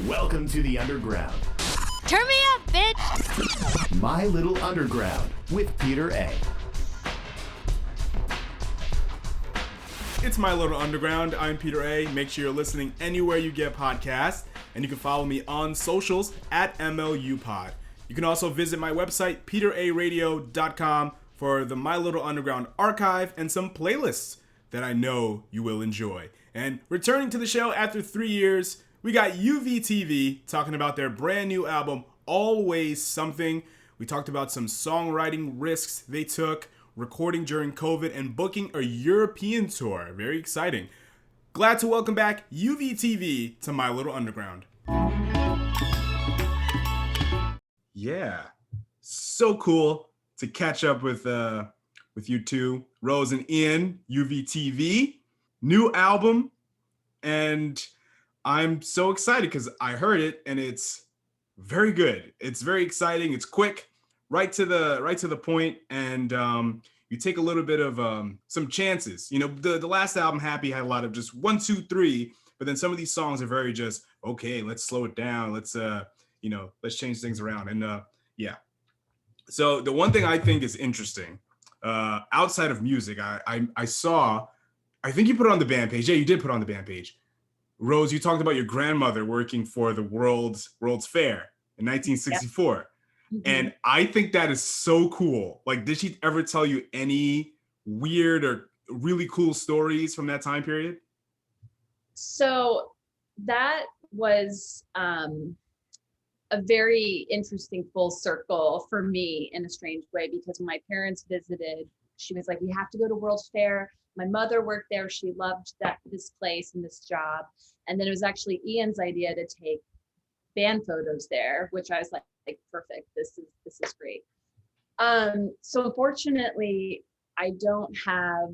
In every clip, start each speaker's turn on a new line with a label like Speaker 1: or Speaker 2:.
Speaker 1: Welcome to the Underground.
Speaker 2: Turn me up, bitch!
Speaker 1: My Little Underground with Peter A.
Speaker 3: It's My Little Underground. I'm Peter A. Make sure you're listening anywhere you get podcasts, and you can follow me on socials at MLUpod. You can also visit my website, peteraradio.com, for the My Little Underground archive and some playlists that I know you will enjoy. And returning to the show after 3 years, we got UVTV talking about their brand new album, Always Something. We talked about some songwriting risks they took, recording during COVID, and booking a European tour. Very exciting. Glad to welcome back UVTV to My Little Underground. Yeah, so cool to catch up with you two, Rose and Ian. UVTV, new album, and I'm so excited because I heard it and it's very good. It's very exciting. It's quick, right to the point, and you take a little bit of some chances. You know, the last album, Happy, had a lot of just 1, 2, 3, but then some of these songs are very just okay. Let's slow it down. Let's let's change things around. And yeah. So the one thing I think is interesting, outside of music, I saw, I think you put it on the band page. Yeah, you did put it on the band page. Rose, you talked about your grandmother working for the World's Fair in 1964. Yep. Mm-hmm. And I think that is so cool. Like, did she ever tell you any weird or really cool stories from that time period?
Speaker 4: So that was a very interesting full circle for me in a strange way, because when my parents visited, she was like, we have to go to World's Fair. My mother worked there. She loved this place and this job. And then it was actually Ian's idea to take band photos there, which I was like perfect. This is great. So unfortunately, I don't have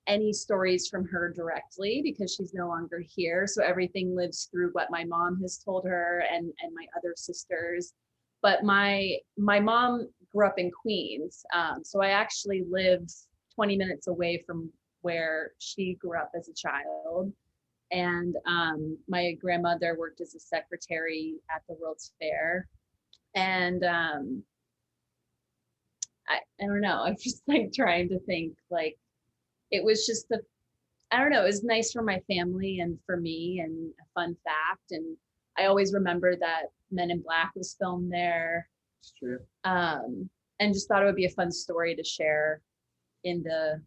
Speaker 4: any stories from her directly because she's no longer here. So everything lives through what my mom has told her and my other sisters. But my mom grew up in Queens. So I actually lived 20 minutes away from where she grew up as a child. And my grandmother worked as a secretary at the World's Fair. And I don't know, I'm just like trying to think, like, it was just I don't know, it was nice for my family and for me, and a fun fact. And I always remember that Men in Black was filmed there.
Speaker 5: It's true.
Speaker 4: And just thought it would be a fun story to share in the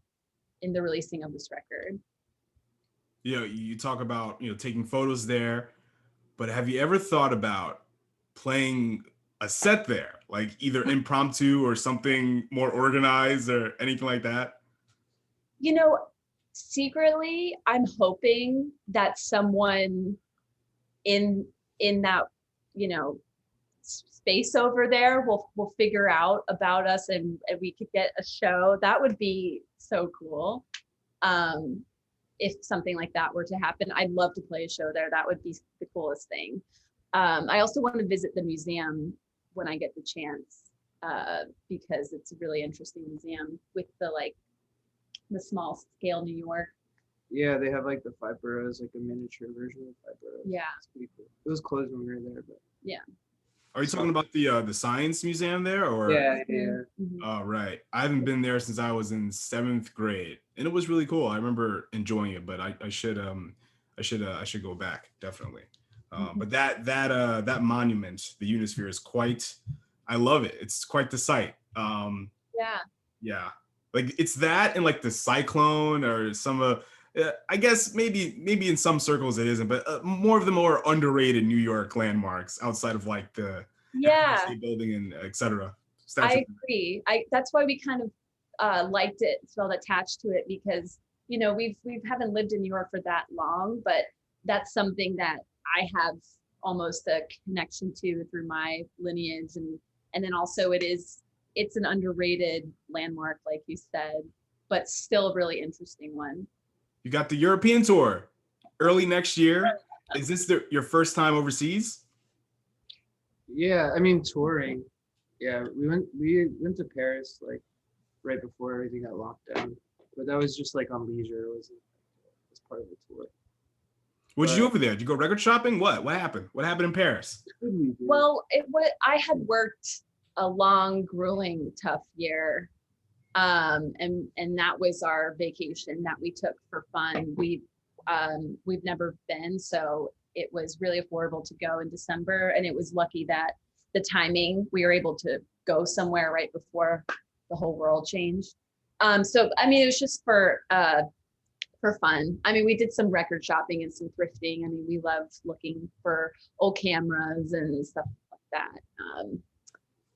Speaker 4: releasing of this record.
Speaker 3: You know, you talk about, taking photos there, but have you ever thought about playing a set there, like either impromptu or something more organized or anything like that?
Speaker 4: You know, secretly, I'm hoping that someone in that, space over there will figure out about us and we could get a show. That would be so cool. If something like that were to happen, I'd love to play a show there. That would be the coolest thing. I also want to visit the museum when I get the chance, because it's a really interesting museum with the small scale New York.
Speaker 5: Yeah, they have like the five boroughs, like a miniature version of five boroughs.
Speaker 4: Yeah.
Speaker 5: It's pretty cool. It was closed when we were there, but
Speaker 4: yeah.
Speaker 3: Are you talking about the Science Museum there, or?
Speaker 5: Yeah.
Speaker 4: Mm-hmm.
Speaker 3: Oh, right. I haven't been there since I was in 7th grade, and it was really cool. I remember enjoying it, but I should go back, definitely. But that monument, the Unisphere, is quite. I love it. It's quite the sight. Yeah. Like, it's that and like the Cyclone or some I guess maybe in some circles it isn't, but more of the more underrated New York landmarks outside of like the State Building and etc.
Speaker 4: I agree. That's why we kind of liked it, felt attached to it, because we haven't lived in New York for that long, but that's something that I have almost a connection to through my lineage, and then also it's an underrated landmark, like you said, but still a really interesting one.
Speaker 3: You got the European tour early next year. Is this your first time overseas?
Speaker 5: Yeah, I mean, touring. Yeah, we went to Paris like right before everything got locked down, but that was just like on leisure. It was part of the tour.
Speaker 3: What'd you do over there? Did you go record shopping? What happened? What happened in Paris?
Speaker 5: What did we do?
Speaker 4: Well, I had worked a long, grueling, tough year. And that was our vacation that we took for fun. We've never been, so it was really affordable to go in December, and it was lucky that the timing, we were able to go somewhere right before the whole world changed. So I mean, it was just for fun. I mean, we did some record shopping and some thrifting. I mean, we love looking for old cameras and stuff like that.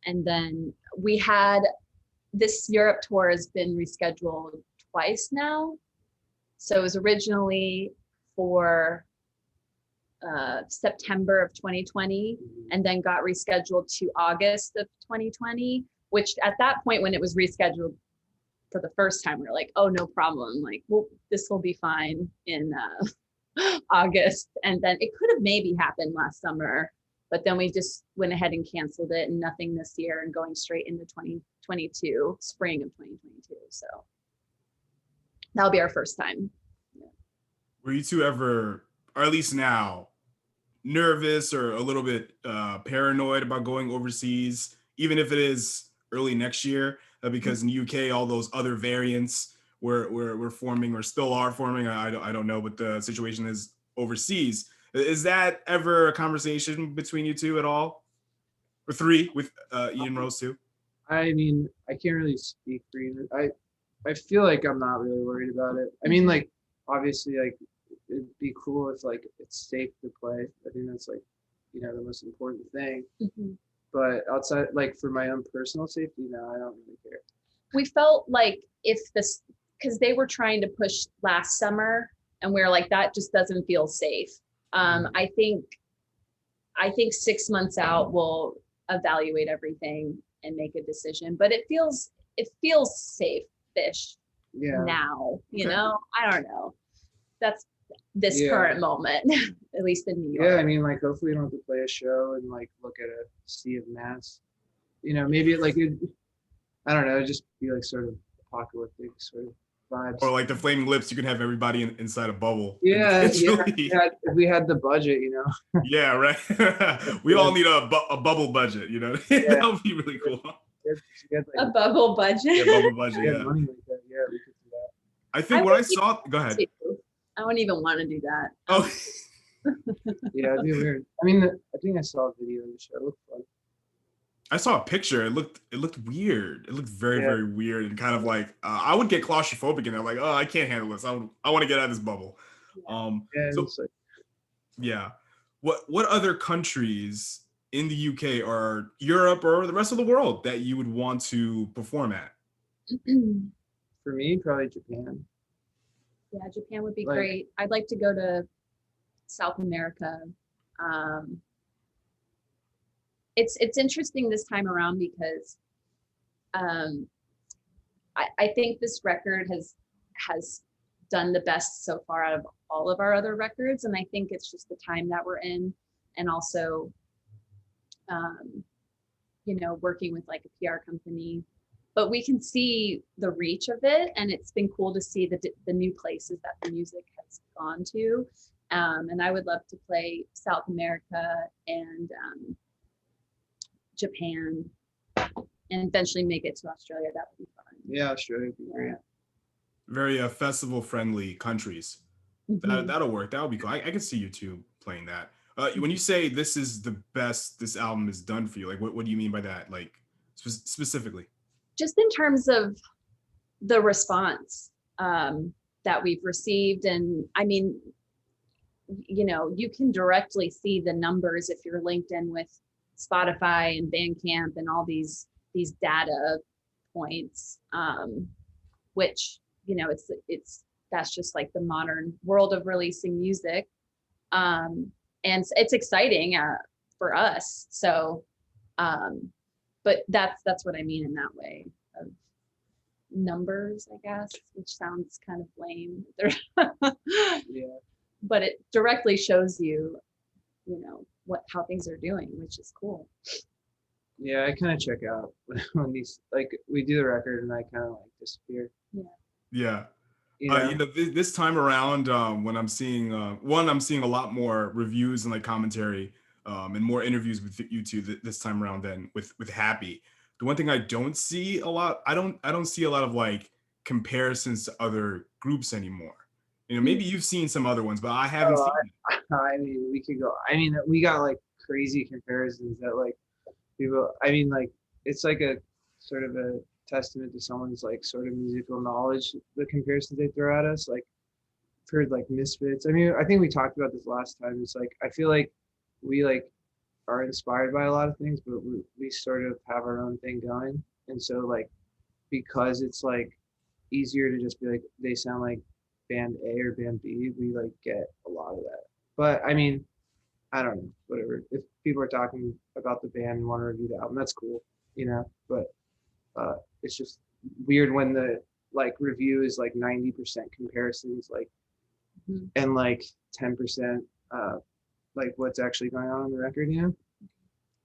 Speaker 4: And then we had this Europe tour has been rescheduled twice now. So it was originally for September of 2020 and then got rescheduled to August of 2020, which at that point when it was rescheduled for the first time, we were like, oh, no problem. Like, well, this will be fine in August. And then it could have maybe happened last summer, but then we just went ahead and canceled it and nothing this year and going straight into 2022, spring of 2022. So that'll be our first time. Yeah.
Speaker 3: Were you two ever, or at least now, nervous or a little bit paranoid about going overseas, even if it is early next year? Because in the UK, all those other variants were forming or still are forming. I don't know what the situation is overseas. Is that ever a conversation between you two at all? Or three with Ian and Rose too?
Speaker 5: I mean, I can't really speak for either. I feel like I'm not really worried about it. I mean, like, obviously, like, it'd be cool if, like, it's safe to play. I think that's, like, you know, the most important thing.
Speaker 4: Mm-hmm.
Speaker 5: But outside, like, for my own personal safety, no, I don't really care.
Speaker 4: We felt like if this, because they were trying to push last summer and we were like, that just doesn't feel safe. I think 6 months out, we'll evaluate everything and make a decision, but it feels safe-ish now, you know? I don't know. That's this current moment, at least in New York.
Speaker 5: Yeah, I mean, like, hopefully we don't have to play a show and, like, look at a sea of mass. You know, maybe, like, I don't know, it'd just be, like, sort of apocalyptic sort of vibes.
Speaker 3: Or like the Flaming Lips, you can have everybody inside a bubble.
Speaker 5: Yeah, if we had the budget, you know?
Speaker 3: Yeah, right. We all need a bubble budget, you know? That would be really cool.
Speaker 4: A bubble budget.
Speaker 3: Yeah, bubble budget, yeah.
Speaker 5: Money like that. Yeah, we could do that.
Speaker 3: I think what I saw, go ahead.
Speaker 4: I wouldn't even want to do that.
Speaker 3: Oh.
Speaker 5: Yeah, it'd be weird. I mean, I think I saw a video of the show. It looked fun.
Speaker 3: I saw a picture. It looked weird. It looked very, very weird and kind of like I would get claustrophobic and I'm like, oh, I can't handle this. I want to get out of this bubble. Yeah. What other countries in the UK or Europe or the rest of the world that you would want to perform at?
Speaker 5: For me, probably Japan.
Speaker 4: Yeah, Japan would be great. I'd like to go to South America. It's interesting this time around because I think this record has done the best so far out of all of our other records, and I think it's just the time that we're in, and also you know, working with like a PR company. But we can see the reach of it, and it's been cool to see the new places that the music has gone to. And I would love to play South America and Japan, and eventually make it to Australia. That would be fun.
Speaker 5: Yeah, Australia would be great.
Speaker 3: Very festival-friendly countries.
Speaker 4: Mm-hmm.
Speaker 3: That'll work. That would be cool. I can see you two playing that. When you say this is the best this album has done for you, like what do you mean by that? Like specifically?
Speaker 4: Just in terms of the response that we've received. And I mean, you know, you can directly see the numbers if you're linked in with Spotify and Bandcamp and all these data points, which, you know, that's just like the modern world of releasing music. And it's exciting for us. So, but that's what I mean in that way of numbers, I guess, which sounds kind of lame.
Speaker 5: Yeah.
Speaker 4: But it directly shows you, you know, how things are doing, which is cool.
Speaker 5: Yeah, I kind of check out when these, like, we do the record and I kind of like disappear.
Speaker 3: Yeah.
Speaker 5: You know?
Speaker 3: This time around, when I'm seeing I'm seeing a lot more reviews and like commentary, and more interviews with you two this time around than with Happy. The one thing I don't see a lot, I don't see a lot of like comparisons to other groups anymore. Maybe you've seen some other ones, but I haven't
Speaker 5: Oh,
Speaker 3: seen them.
Speaker 5: I mean, we could go. I mean, we got like crazy comparisons that like people. I mean, like it's like a sort of a testament to someone's like sort of musical knowledge. The comparisons they throw at us, like I've heard like Misfits. I mean, I think we talked about this last time. It's like I feel like we like are inspired by a lot of things, but we sort of have our own thing going, and so like because it's like easier to just be like they sound like band A or band B, we like get a lot of that. But I mean, I don't know, whatever. If people are talking about the band and want to review the album, that's cool, But it's just weird when the like review is like 90% comparisons, like and like 10% like what's actually going on the record,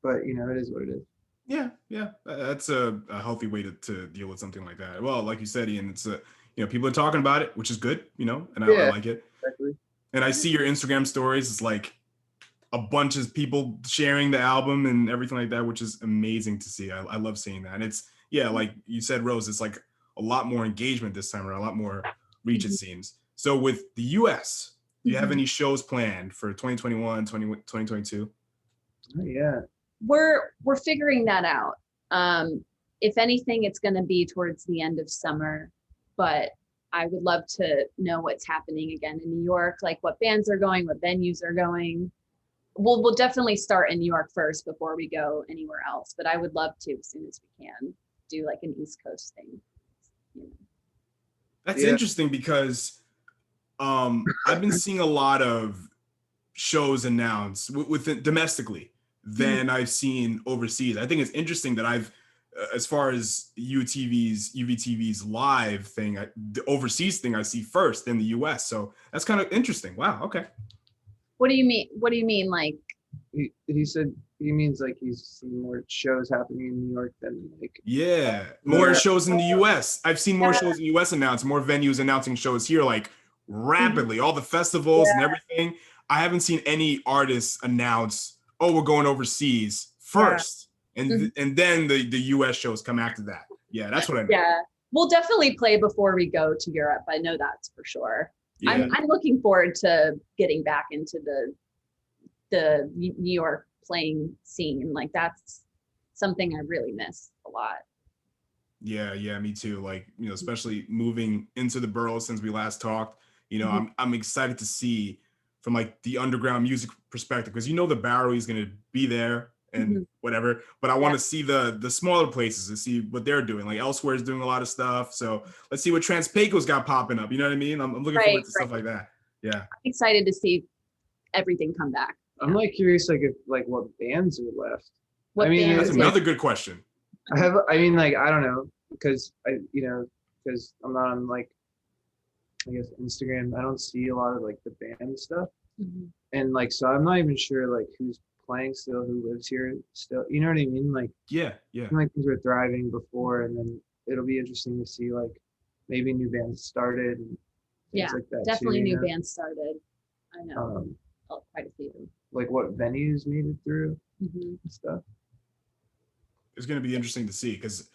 Speaker 5: But it is what it is.
Speaker 3: Yeah, that's a healthy way to deal with something like that. Well, like you said, Ian, it's people are talking about it, which is good, and I like it.
Speaker 5: Exactly.
Speaker 3: And I see your Instagram stories. It's like a bunch of people sharing the album and everything like that, which is amazing to see. I love seeing that. And it's, like you said, Rose, it's like a lot more engagement this time around, a lot more reach, it seems. So with the US, do you have any shows planned for 2021, 2022?
Speaker 5: Oh, yeah.
Speaker 4: We're figuring that out. If anything, it's going to be towards the end of summer, but I would love to know what's happening again in New York, like what bands are going, what venues are going. We'll definitely start in New York first before we go anywhere else, but I would love to, as soon as we can, do like an East Coast thing.
Speaker 3: That's interesting because I've been seeing a lot of shows announced within domestically than I've seen overseas. I think it's interesting that I've, as far as UVTV's live thing, the overseas thing I see first in the US. So that's kind of interesting. Wow. Okay.
Speaker 4: What do you mean? What do you mean? Like
Speaker 5: he said he means like he's seen more shows happening in New York than like
Speaker 3: more shows in the US. I've seen more shows in the US announced, more venues announcing shows here like rapidly, all the festivals and everything. I haven't seen any artists announce, oh, we're going overseas first. And then the US shows come after that. Yeah, that's what I mean.
Speaker 4: Yeah, we'll definitely play before we go to Europe. I know that's for sure.
Speaker 3: Yeah.
Speaker 4: I'm looking forward to getting back into the New York playing scene. Like that's something I really miss a lot.
Speaker 3: Yeah, me too. Like, especially moving into the borough since we last talked, I'm excited to see from like the underground music perspective, because the Bowery is going to be there and whatever, but I want to see the smaller places to see what they're doing. Like Elsewhere is doing a lot of stuff, so let's see what Transpaco's got popping up. You know what I mean? I'm looking forward to stuff like that. Yeah,
Speaker 4: I'm excited to see everything come back.
Speaker 5: I'm like curious, like if like what bands are left.
Speaker 3: That's another good question.
Speaker 5: I don't know, because because I'm not on like, I guess, Instagram. I don't see a lot of like the band stuff, and like so I'm not even sure like who's playing still, who lives here still. You know what I mean? Like
Speaker 3: yeah.
Speaker 5: Like things were thriving before, and then it'll be interesting to see like maybe new bands started. And things like that
Speaker 4: definitely
Speaker 5: too,
Speaker 4: new bands started. I know quite a few.
Speaker 5: Like what venues made it through and stuff.
Speaker 3: It's going to be interesting to see, because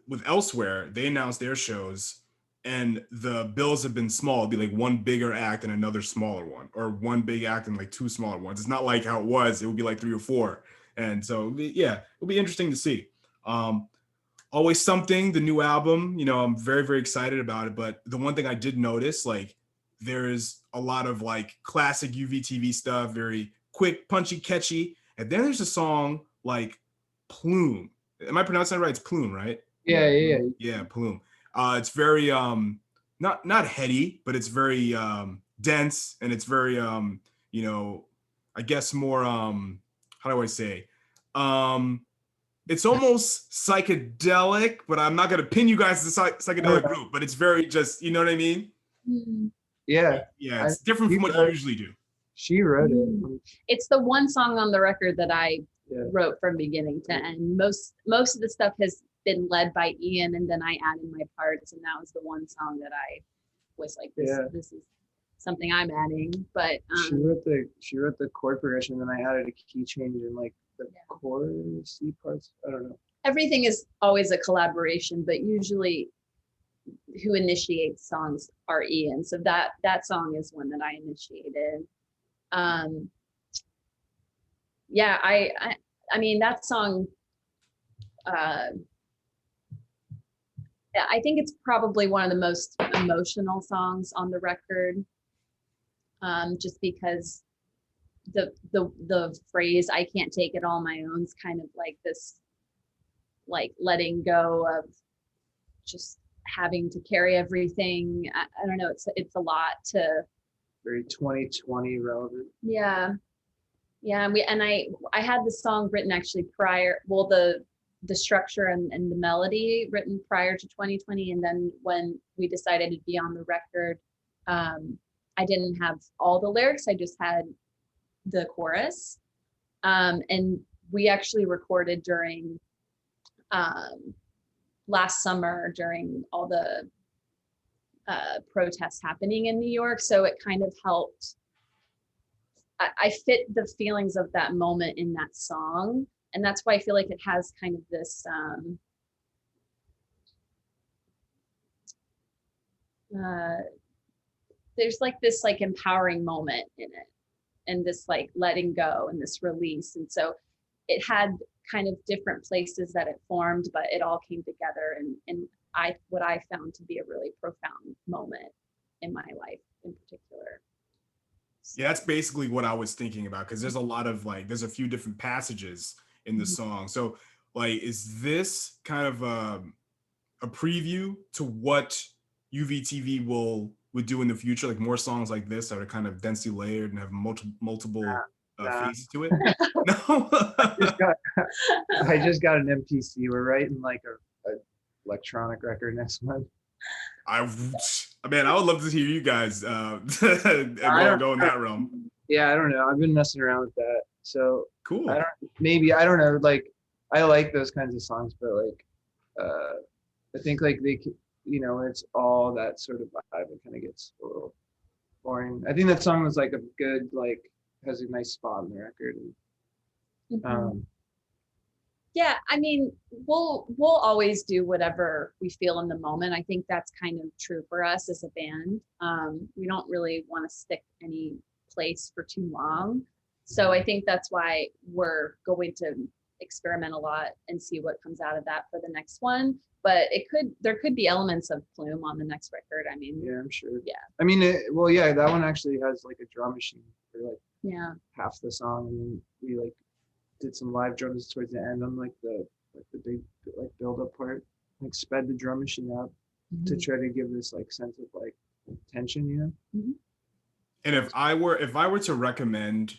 Speaker 3: with Elsewhere, they announced their shows and the bills have been small. It'd be like one bigger act and another smaller one, or one big act and like two smaller ones. It's not like how it was. It would be like 3 or 4. And so, yeah, it'll be interesting to see. Always Something, the new album, I'm very, very excited about it. But the one thing I did notice, like, there is a lot of like classic UVTV stuff, very quick, punchy, catchy. And then there's a song like Plume. Am I pronouncing that right? It's Plume, right?
Speaker 5: Yeah,
Speaker 3: Plume. It's very not heady, but it's very dense, and it's very I guess more how do I say? It's almost psychedelic, but I'm not gonna pin you guys to the psychedelic group, but it's very just, you know what I mean?
Speaker 5: Yeah,
Speaker 3: it's different from what you usually do.
Speaker 5: She wrote it.
Speaker 4: It's the one song on the record that I wrote from beginning to end. Most of the stuff has been led by Ian, and then I added my parts, and that was the one song that I was like, this,
Speaker 5: Yeah.
Speaker 4: this is something I'm adding. But
Speaker 5: She wrote the chord progression, and I added a key change in like the
Speaker 4: Yeah.
Speaker 5: chord C parts. I don't know.
Speaker 4: everything is always a collaboration, but usually who initiates songs are Ian. So that song is one that I initiated. Yeah, I mean, that song, I think it's probably one of the most emotional songs on the record. Just because the phrase "I can't take it all my own" is kind of like this, like letting go of just having to carry everything. I don't know. It's a lot to.
Speaker 5: Very 2020 relevant.
Speaker 4: Yeah. And I had the song written actually prior. Well, the structure and the melody written prior to 2020, and then when we decided to be on the record, I didn't have all the lyrics. I just had the chorus, and we actually recorded during last summer during all the protests happening in New York. So it kind of helped. I fit the feelings of that moment in that song. And that's why I feel like it has kind of this, there's like this like empowering moment in it, and this like letting go and this release. And so it had kind of different places that it formed, but it all came together and what I found to be a really profound moment in my life in particular.
Speaker 3: Yeah, that's basically what I was thinking about, because there's a lot of like, there's a few different passages in the song. So like, is this kind of a preview to what UVTV would do in the future? Like more songs like this that are kind of densely layered and have multiple phases to it? No.
Speaker 5: I just got an MPC. We're writing like a electronic record next month.
Speaker 3: I would love to hear you guys go in that realm.
Speaker 5: Yeah, I don't know. I've been messing around with that. So
Speaker 3: Cool.
Speaker 5: I don't know. Like I like those kinds of songs, but like I think like they could, it's all that sort of vibe. It kind of gets a little boring. I think that song was like a good, like has a nice spot on the record. And,
Speaker 4: yeah, I mean, we'll always do whatever we feel in the moment. I think that's kind of true for us as a band. We don't really want to stick any place for too long. So I think that's why we're going to experiment a lot and see what comes out of that for the next one. But there could be elements of Plume on the next record. I mean,
Speaker 5: yeah, I'm sure.
Speaker 4: Yeah.
Speaker 5: I mean, that one actually has like a drum machine for like half the song, and then we like did some live drums towards the end on like the big like build up part, like sped the drum machine up to try to give this like sense of like tension,
Speaker 3: And if I were to recommend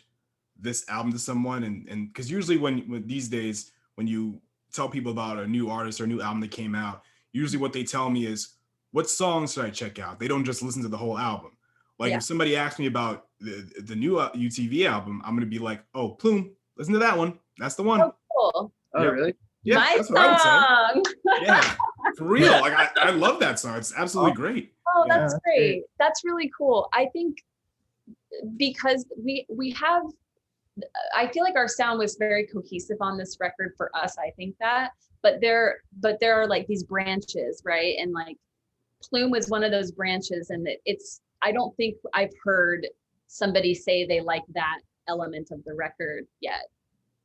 Speaker 3: this album to someone, and because usually when these days when you tell people about a new artist or a new album that came out, usually what they tell me is, what songs should I check out? They don't just listen to the whole album. Like if somebody asks me about the new UTV album, I'm gonna be like, oh, Plume, listen to that one. That's the one.
Speaker 4: Oh, cool.
Speaker 5: Oh, really?
Speaker 3: Yeah,
Speaker 4: My
Speaker 3: that's what I would
Speaker 4: song.
Speaker 3: say. Yeah, for real. Like I love that song. It's absolutely great.
Speaker 4: Oh,
Speaker 5: Yeah,
Speaker 4: that's
Speaker 5: that's
Speaker 4: great.
Speaker 5: great.
Speaker 4: That's really cool. I think because we have, I feel like our sound was very cohesive on this record for us. I think that, but there are like these branches, right? And like Plume was one of those branches, and I don't think I've heard somebody say they like that element of the record yet.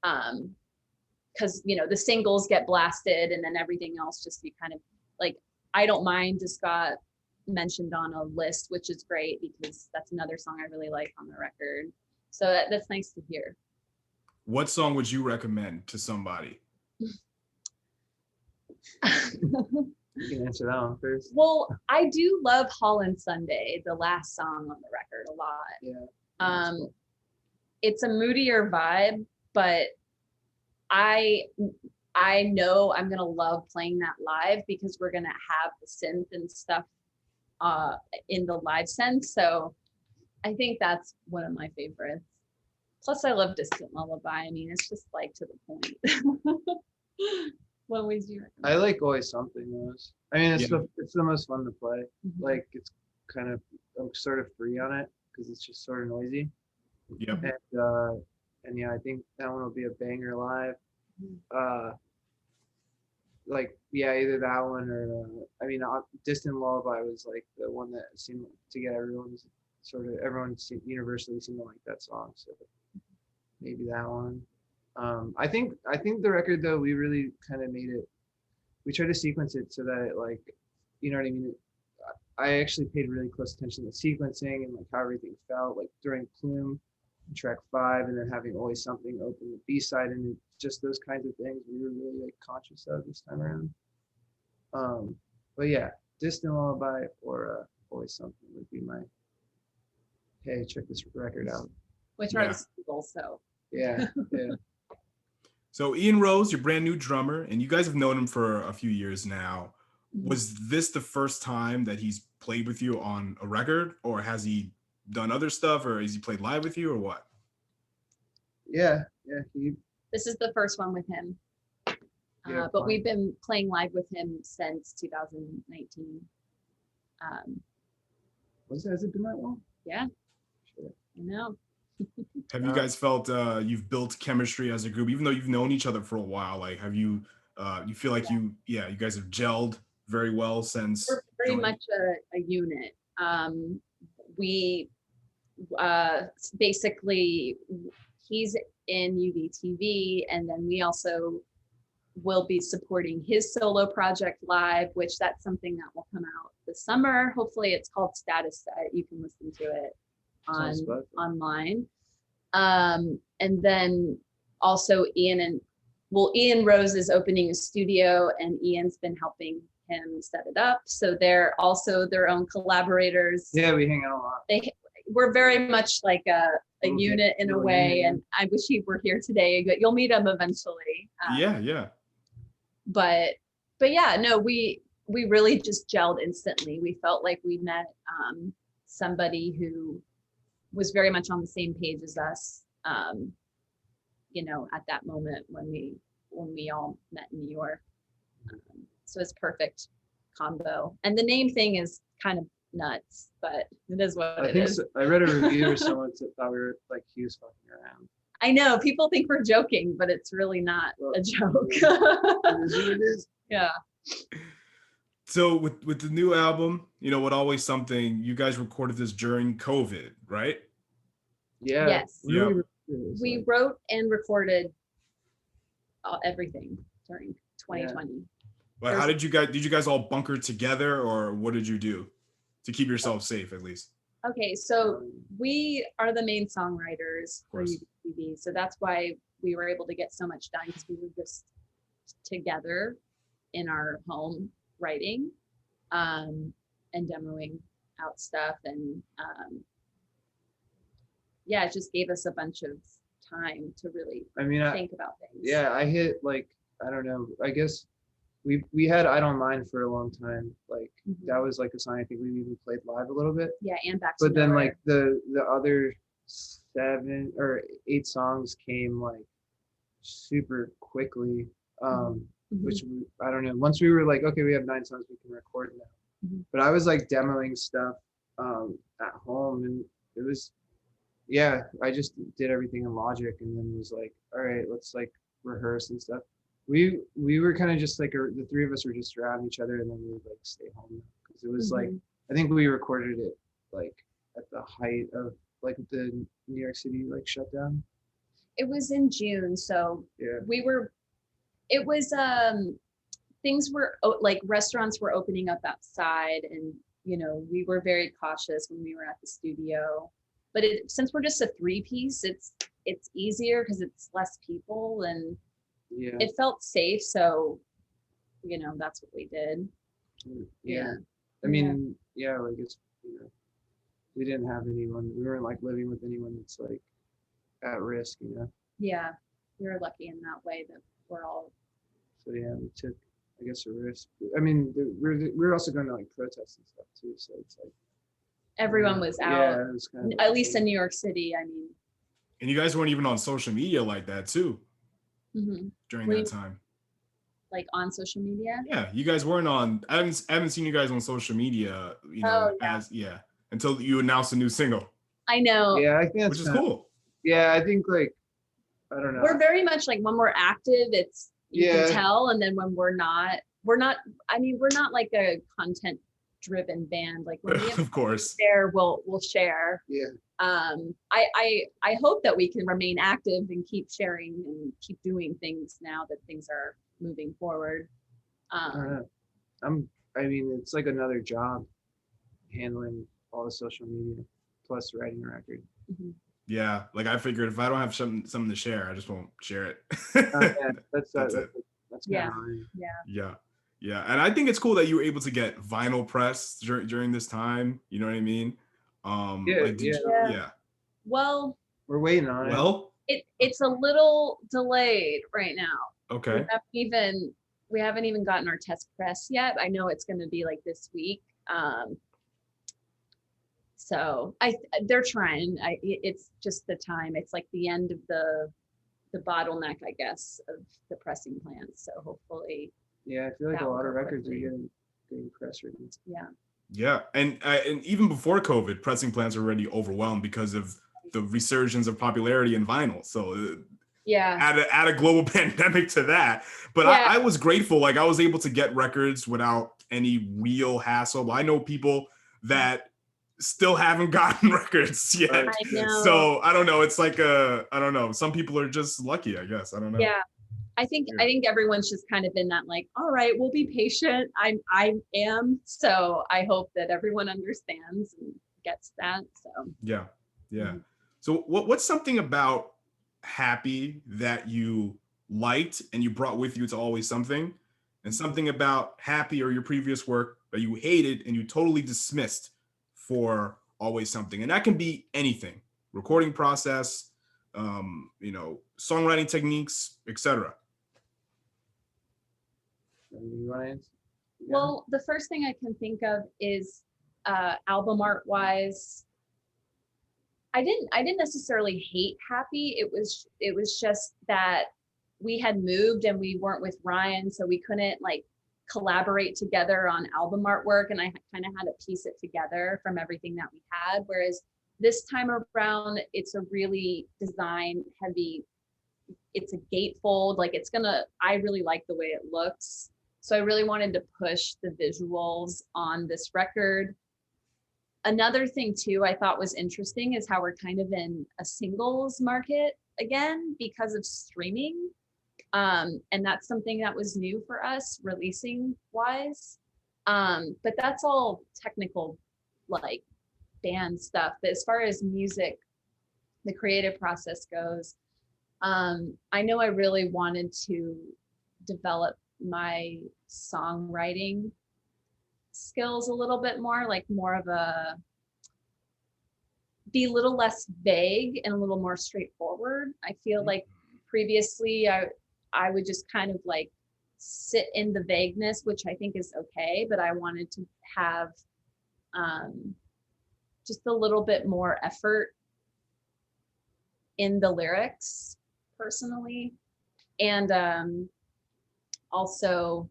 Speaker 4: Because the singles get blasted, and then everything else just be kind of like, I Don't Mind just got mentioned on a list, which is great because that's another song I really like on the record. So that's nice to hear.
Speaker 3: What song would you recommend to somebody?
Speaker 5: You can answer that one first.
Speaker 4: Well, I do love Holland Sunday, the last song on the record, a lot.
Speaker 5: Yeah.
Speaker 4: It's a moodier vibe, but I know I'm gonna love playing that live because we're gonna have the synth and stuff in the live sense. So I think that's one of my favorites. Plus, I love Distant Lullaby. I mean, it's just like to the point. What ways do you recommend?
Speaker 5: I like Always Something most. I mean, it's the most fun to play. Like it's I'm sort of free on it because it's just sort of noisy.
Speaker 3: Yep.
Speaker 5: And yeah, I think that one will be a banger live. Like yeah, either that one or I mean, Distant Lullaby was like the one that seemed to get everyone universally seemed to like that song. So maybe that one. I think the record though, we really kind of made it. We tried to sequence it so that it, like, you know what I mean. I actually paid really close attention to sequencing and like how everything felt, like during Plume, track 5, and then having Always Something open the B-side, and just those kinds of things we were really like conscious of this time around. But yeah, Distant Lullaby or Always Something would be my, hey, check this record out.
Speaker 4: Which are the singles, so.
Speaker 5: Yeah.
Speaker 3: So Ian Rose, your brand new drummer, and you guys have known him for a few years now. Was this the first time that he's played with you on a record, or has he done other stuff, or has he played live with you, or what?
Speaker 5: Yeah.
Speaker 4: This is the first one with him.
Speaker 5: Yeah,
Speaker 4: but we've been playing live with him since 2019.
Speaker 5: Has it been that long?
Speaker 4: Yeah.
Speaker 5: Sure.
Speaker 4: I know.
Speaker 3: Have you guys felt you've built chemistry as a group, even though you've known each other for a while? Like, have you, you feel like you guys have gelled very well since?
Speaker 4: We're very
Speaker 3: joining?
Speaker 4: much a unit. We basically, he's in UVTV, and then we also will be supporting his solo project live, which that's something that will come out this summer. Hopefully it's called Status Set. You can listen to it online. And then also Ian Rose is opening a studio, and Ian's been helping him set it up. So they're also their own collaborators.
Speaker 5: Yeah, we hang out a lot.
Speaker 4: We're very much like a unit in a way, and I wish he were here today, but you'll meet him eventually.
Speaker 3: Yeah.
Speaker 4: But yeah, no, we really just gelled instantly. We felt like we met somebody who was very much on the same page as us, at that moment when we all met in New York. So it's perfect combo. And the name thing is kind of nuts, but it is what it is.
Speaker 5: I read a review or someone thought we were like he was fucking around.
Speaker 4: I know people think we're joking, but it's really not a joke.
Speaker 5: It is what it is.
Speaker 4: Yeah.
Speaker 3: So with the new album, with Always Something, you guys recorded this during COVID, right?
Speaker 5: Yeah.
Speaker 4: Yes.
Speaker 3: Yeah.
Speaker 4: We wrote and recorded everything during 2020.
Speaker 3: But how did you guys all bunker together, or what did you do to keep yourself safe at least?
Speaker 4: Okay, so we are the main songwriters for UBTV, so that's why we were able to get so much done, because we were just together in our home writing and demoing out stuff, and it just gave us a bunch of time to really think about things.
Speaker 5: Yeah, I hit like, I don't know, I guess we had I Don't Mind for a long time. Like that was like a song I think we even played live a little bit.
Speaker 4: Yeah, and Back to
Speaker 5: But then
Speaker 4: Nowhere.
Speaker 5: like the other 7 or 8 songs came like super quickly. Which I don't know. Once we were like, okay, we have 9 songs we can record now. But I was like demoing stuff at home, and it was I just did everything in Logic, and then was like, all right, let's like rehearse and stuff. We were kind of just like the 3 of us were just around each other, and then we would like stay home, because it was like, I think we recorded it like at the height of like the New York City like shutdown.
Speaker 4: It was in June, so it was things were like restaurants were opening up outside, and we were very cautious when we were at the studio. But since we're just a 3-piece, it's easier because it's less people, and it felt safe. So that's what we did.
Speaker 5: I mean, like it's we didn't have anyone. We weren't like living with anyone that's like at risk.
Speaker 4: Yeah, we were lucky in that way that we're all.
Speaker 5: So we took, I guess, a risk. I mean, we're also going to like protest and stuff too. So it's like
Speaker 4: everyone was out.
Speaker 5: Yeah, it was kind of
Speaker 4: at least in New York City. I mean.
Speaker 3: And you guys weren't even on social media like that too during that time.
Speaker 4: like on social media.
Speaker 3: Yeah, you guys weren't on. I haven't seen you guys on social media.
Speaker 4: Oh, yeah.
Speaker 3: Until you announced a new single,
Speaker 4: I know.
Speaker 5: Yeah, I think that's
Speaker 3: which is
Speaker 5: kinda,
Speaker 3: cool.
Speaker 5: yeah, I think like, I don't know.
Speaker 4: We're very much like when we're active, it's you
Speaker 5: Yeah.
Speaker 4: can tell, and then when we're not. I mean, we're not like a content driven band. Like when we have
Speaker 3: Of course.
Speaker 4: share, we'll share.
Speaker 5: Yeah.
Speaker 4: I hope that we can remain active and keep sharing and keep doing things now that things are moving forward.
Speaker 5: I don't know. I mean, it's like another job handling all the social media plus writing a record.
Speaker 4: Mhm.
Speaker 3: Yeah, like I figured if I don't have something to share, I just won't share it.
Speaker 5: Yeah, that's
Speaker 3: it.
Speaker 5: That's
Speaker 4: Yeah.
Speaker 5: kind of mine.
Speaker 3: Yeah. Yeah. And I think it's cool that you were able to get vinyl press during this time. You know what I mean?
Speaker 5: Yeah,
Speaker 3: yeah.
Speaker 4: Well,
Speaker 5: We're waiting on it.
Speaker 3: Well,
Speaker 4: it's a little delayed right now.
Speaker 3: okay.
Speaker 4: We haven't even gotten our test press yet. I know it's going to be like this week. So they're trying. It's just the time. It's like the end of the bottleneck, I guess, of the pressing plant. So hopefully,
Speaker 5: Yeah, I feel like
Speaker 4: that
Speaker 5: a
Speaker 4: will
Speaker 5: lot
Speaker 4: go
Speaker 5: of records are
Speaker 4: quickly.
Speaker 5: getting press released.
Speaker 4: Yeah.
Speaker 3: Yeah. And even before COVID, pressing plants were already overwhelmed because of the resurgence of popularity in vinyl. So
Speaker 4: Yeah.
Speaker 3: add a global pandemic to that. But
Speaker 4: Yeah.
Speaker 3: I was grateful. Like I was able to get records without any real hassle. I know people that still haven't gotten records yet.
Speaker 4: I know.
Speaker 3: So I don't know. It's like I don't know. Some people are just lucky, I guess. I don't know.
Speaker 4: Yeah. I think everyone's just kind of in that like, all right, we'll be patient. I am. So I hope that everyone understands and gets that. So
Speaker 3: Yeah.
Speaker 4: Mhm.
Speaker 3: So what's something about Happy that you liked and you brought with you to Always Something, and something about Happy or your previous work that you hated and you totally dismissed for Always Something? And that can be anything: recording process, songwriting techniques, etc.
Speaker 5: You want to answer? Yeah.
Speaker 4: Well, the first thing I can think of is album art wise. I didn't necessarily hate Happy. It was just that we had moved and we weren't with Ryan, so we couldn't like collaborate together on album artwork, and I kind of had to piece it together from everything that we had. Whereas this time around, it's a really design heavy. It's a gatefold, like I really like the way it looks. So I really wanted to push the visuals on this record. Another thing too, I thought was interesting is how we're kind of in a singles market again because of streaming. And that's something that was new for us releasing wise. But that's all technical, like band stuff. But as far as music, the creative process goes, I know I really wanted to develop my songwriting skills a little bit more, like more of be a little less vague and a little more straightforward. I feel like previously I would just kind of like sit in the vagueness, which I think is okay, but I wanted to have just a little bit more effort in the lyrics personally, and also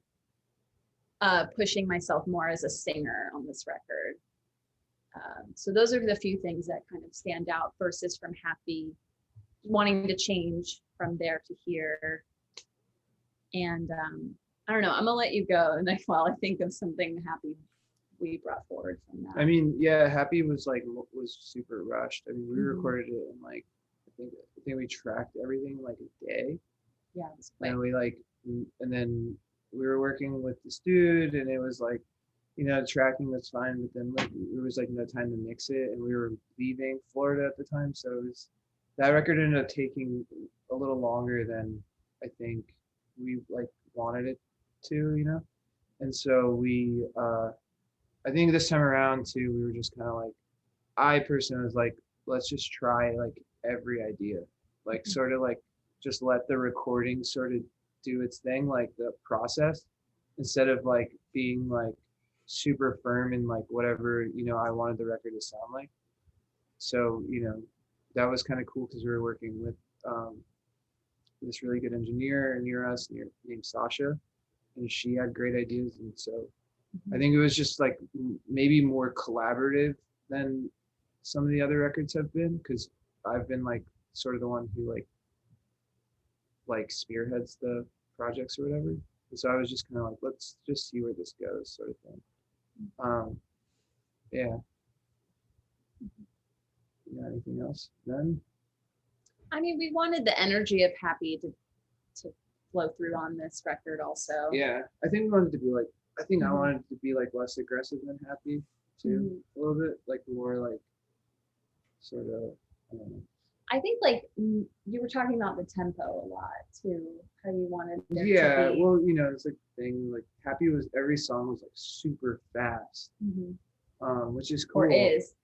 Speaker 4: pushing myself more as a singer on this record. So those are the few things that kind of stand out versus from Happy, wanting to change from there to here. And I don't know, I'm gonna let you go, and while I think of something Happy we brought forward from that.
Speaker 5: I mean, yeah, Happy was super rushed. I mean, we
Speaker 4: Mhm.
Speaker 5: recorded it in like, I think we tracked everything in like a day.
Speaker 4: Yeah, it was quick.
Speaker 5: And then we were working with this dude, and it was like, the tracking was fine, but then like there was like no time to mix it, and we were leaving Florida at the time, so that record ended up taking a little longer than I think we like wanted it to. And so I think this time around too, we were just kind of like, I personally was like, let's just try like every idea, like sort of like just let the recording sort of do its thing, like the process, instead of like being like super firm in like whatever I wanted the record to sound like. So that was kind of cool because we were working with this really good engineer near us named Sasha, and she had great ideas, and so I think it was just like maybe more collaborative than some of the other records have been, because I've been like sort of the one who like spearheads the projects or whatever. And so I was just kind of like, let's just see where this goes, sort of thing. Yeah. You got anything else then?
Speaker 4: I mean, we wanted the energy of Happy to flow through on this record also.
Speaker 5: Yeah, I think we wanted to be like, I think I wanted to be like less aggressive than Happy too, a little bit, like more like sort of, I don't know.
Speaker 4: I think like you were talking about the tempo a lot too, how you wanted it to be.
Speaker 5: Well, you know, it's like the thing, like Happy was, every song was like super fast, which is cool.
Speaker 4: Or is.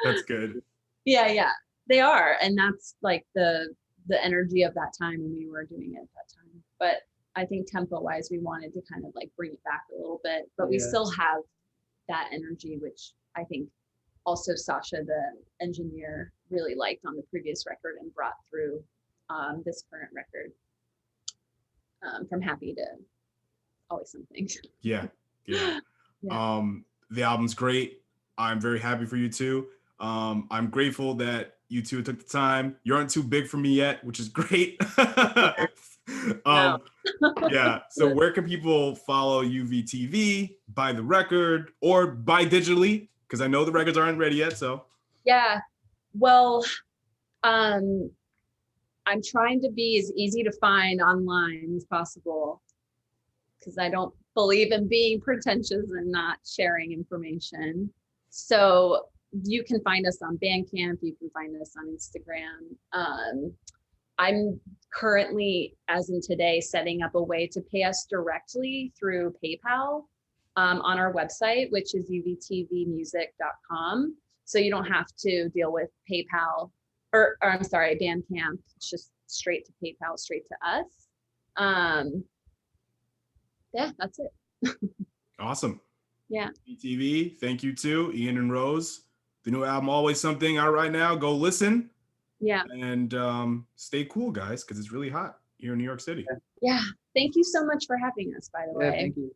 Speaker 3: That's good.
Speaker 4: Yeah, they are, and that's like the energy of that time when we were doing it at that time. But I think tempo wise, we wanted to kind of like bring it back a little bit, but we still have that energy, which I think also Sasha, the engineer, really liked on the previous record and brought through this current record. From Happy to Always Something.
Speaker 3: Yeah. The album's great. I'm very happy for you two. I'm grateful that you two took the time. You aren't too big for me yet, which is great. Yeah. So where can people follow UVTV, buy the record, or buy digitally? Because I know the records aren't ready yet. So
Speaker 4: yeah, well, I'm trying to be as easy to find online as possible, because I don't believe in being pretentious and not sharing information. So you can find us on Bandcamp, you can find us on Instagram. I'm currently, as in today, setting up a way to pay us directly through PayPal on our website, which is uvtvmusic.com. So you don't have to deal with PayPal, or I'm sorry, Bandcamp. It's just straight to PayPal, straight to us. Yeah, that's it.
Speaker 3: awesome.
Speaker 4: Yeah.
Speaker 3: UVTV, thank you too, Ian and Rose. The new album, Always Something, out right now. Go listen.
Speaker 4: Yeah.
Speaker 3: And stay cool, guys, because it's really hot here in New York City.
Speaker 4: Yeah. Thank you so much for having us, by the way.
Speaker 5: Thank you.